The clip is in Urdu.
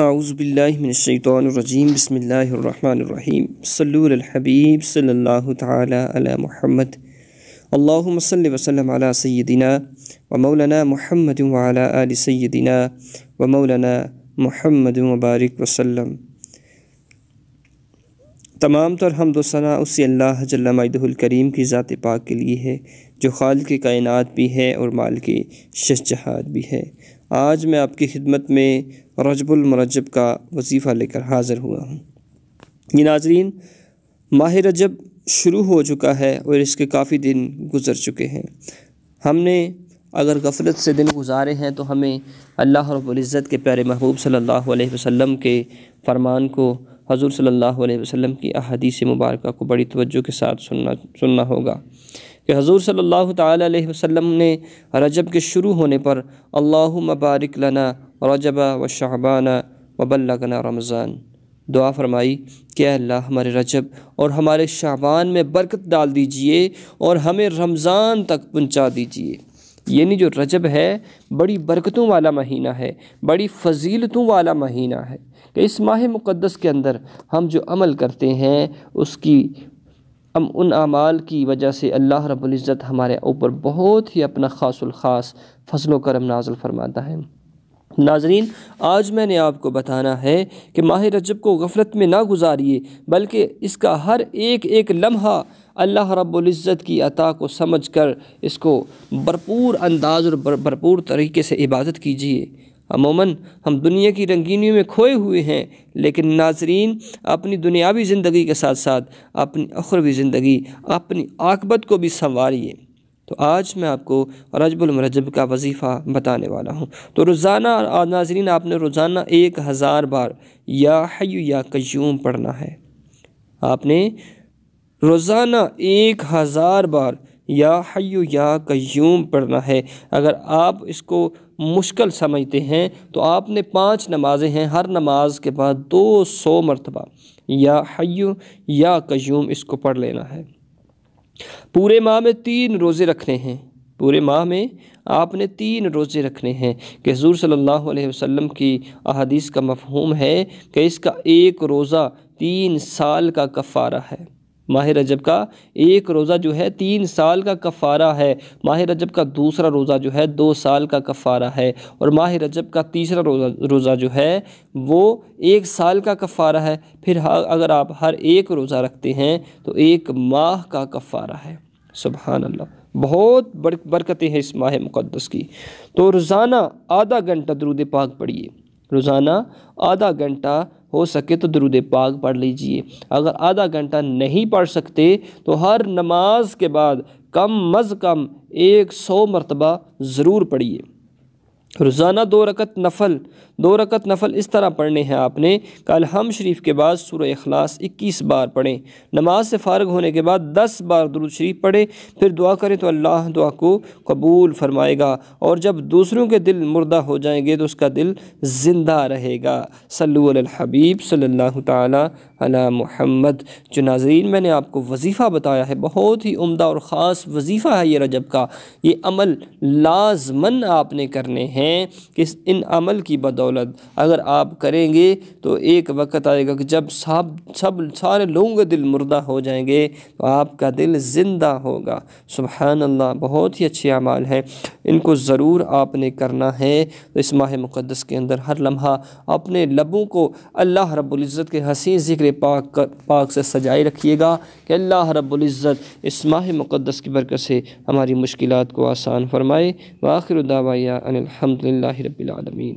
اعوذ باللہ من الشیطان الرجیم بسم اللہ الرحمن الرحیم صلو علی الحبیب صلی اللہ تعالی علی محمد اللہم صلی وسلم علی سیدنا و مولانا محمد وعلی آل سیدنا و مولانا محمد مبارک وسلم۔ تمام تر حمد و ثنا اسی اللہ جل مجدہ الکریم کی ذات پاک کے لیے ہے جو خالق کائنات بھی ہے اور مالک ششجہات بھی ہے۔ آج میں آپ کی خدمت میں رجب المرجب کا وظیفہ لے کر حاضر ہوا ہوں۔ یہ ناظرین، ماہ رجب شروع ہو چکا ہے اور اس کے کافی دن گزر چکے ہیں۔ ہم نے اگر غفلت سے دن گزارے ہیں تو ہمیں اللہ رب العزت کے پیارے محبوب صلی اللہ علیہ وسلم کے فرمان کو، حضور صلی اللہ علیہ وسلم کی احادیث مبارکہ کو بڑی توجہ کے ساتھ سننا ہوگا کہ حضور صلی اللہ تعالی علیہ وسلم نے رجب کے شروع ہونے پر اللہم بارک لنا رجب و شعبان و بلغنا رمضان دعا فرمائی کہ اے اللہ ہمارے رجب اور ہمارے شعبان میں برکت ڈال دیجئے اور ہمیں رمضان تک پہنچا دیجئے۔ یعنی جو رجب ہے بڑی برکتوں والا مہینہ ہے، بڑی فضیلتوں والا مہینہ ہے کہ اس ماہ مقدس کے اندر ہم جو عمل کرتے ہیں ان اعمال کی وجہ سے اللہ رب العزت ہمارے اوپر بہت ہی اپنا خاص الخاص فضل و کرم نازل فرماتا ہے۔ ناظرین، آج میں نے آپ کو بتانا ہے کہ ماہ رجب کو غفلت میں نہ گزاریے، بلکہ اس کا ہر ایک لمحہ اللہ رب العزت کی عطا کو سمجھ کر اس کو بھرپور انداز اور بھرپور طریقے سے عبادت کیجیے۔ عموماً ہم دنیا کی رنگینیوں میں کھوئے ہوئے ہیں، لیکن ناظرین اپنی دنیاوی زندگی کے ساتھ ساتھ اپنی اخروی زندگی، اپنی عاقبت کو بھی سنواریے۔ تو آج میں آپ کو رجب المرجب کا وظیفہ بتانے والا ہوں۔ تو روزانہ ناظرین آپ نے روزانہ 1000 بار یا حی یا قیوم پڑھنا ہے۔ آپ نے روزانہ 1000 بار یا حی یا قیوم پڑھنا ہے۔ اگر آپ اس کو مشکل سمجھتے ہیں تو آپ نے 5 نمازیں ہیں، ہر نماز کے بعد 200 مرتبہ یا حی یا قیوم اس کو پڑھ لینا ہے۔ پورے ماہ میں 3 روزے رکھنے ہیں۔ پورے ماہ میں آپ نے 3 روزے رکھنے ہیں کہ حضور صلی اللہ علیہ وسلم کی احادیث کا مفہوم ہے کہ اس کا 1 روزہ 3 سال کا کفارہ ہے۔ ماہ رجب کا 1 روزہ جو ہے 3 سال کا کفارہ ہے۔ ماہ رجب کا دوسرا روزہ جو ہے 2 سال کا کفارہ ہے، اور ماہ رجب کا تیسرا روزہ جو ہے وہ 1 سال کا کفارہ ہے۔ پھر اگر آپ ہر 1 روزہ رکھتے ہیں تو 1 ماہ کا کفارہ ہے۔ سبحان اللہ، بہت برکتیں ہیں اس ماہ مقدس کی۔ تو روزانہ آدھا گھنٹہ درود پاک پڑھیے۔ روزانہ آدھا گھنٹہ ہو سکے تو درود پاک پڑھ لیجئے۔ اگر آدھا گھنٹہ نہیں پڑھ سکتے تو ہر نماز کے بعد کم از کم 100 مرتبہ ضرور پڑھیے۔ روزانہ 2 رکعت نفل اس طرح پڑھنے ہیں آپ نے کہ الحمد شریف کے بعد سورہ اخلاص 21 بار پڑھیں۔ نماز سے فارغ ہونے کے بعد 10 بار درود شریف پڑھیں، پھر دعا کریں تو اللہ دعا کو قبول فرمائے گا، اور جب دوسروں کے دل مردہ ہو جائیں گے تو اس کا دل زندہ رہے گا۔ صلو علی الحبیب صلی اللہ تعالی علی محمد۔ جو ناظرین میں نے آپ کو وظیفہ بتایا ہے، بہت ہی عمدہ اور خاص وظیفہ ہے یہ رجب کا۔ یہ عمل لازماً آپ نے کرنے ہیں کہ ان عمل کی بدولت اگر آپ کریں گے تو ایک وقت آئے گا کہ جب سارے لوگوں کے دل مردہ ہو جائیں گے تو آپ کا دل زندہ ہوگا۔ سبحان اللہ، بہت ہی اچھے اعمال ہیں، ان کو ضرور آپ نے کرنا ہے۔ تو اس ماہ مقدس کے اندر ہر لمحہ اپنے لبوں کو اللہ رب العزت کے حسین ذکر پاک سے سجائے رکھیے گا کہ اللہ رب العزت اس ماہ مقدس کی برکت سے ہماری مشکلات کو آسان فرمائے۔ وآخر دعوانا ان الحمد للہ رب العالمین۔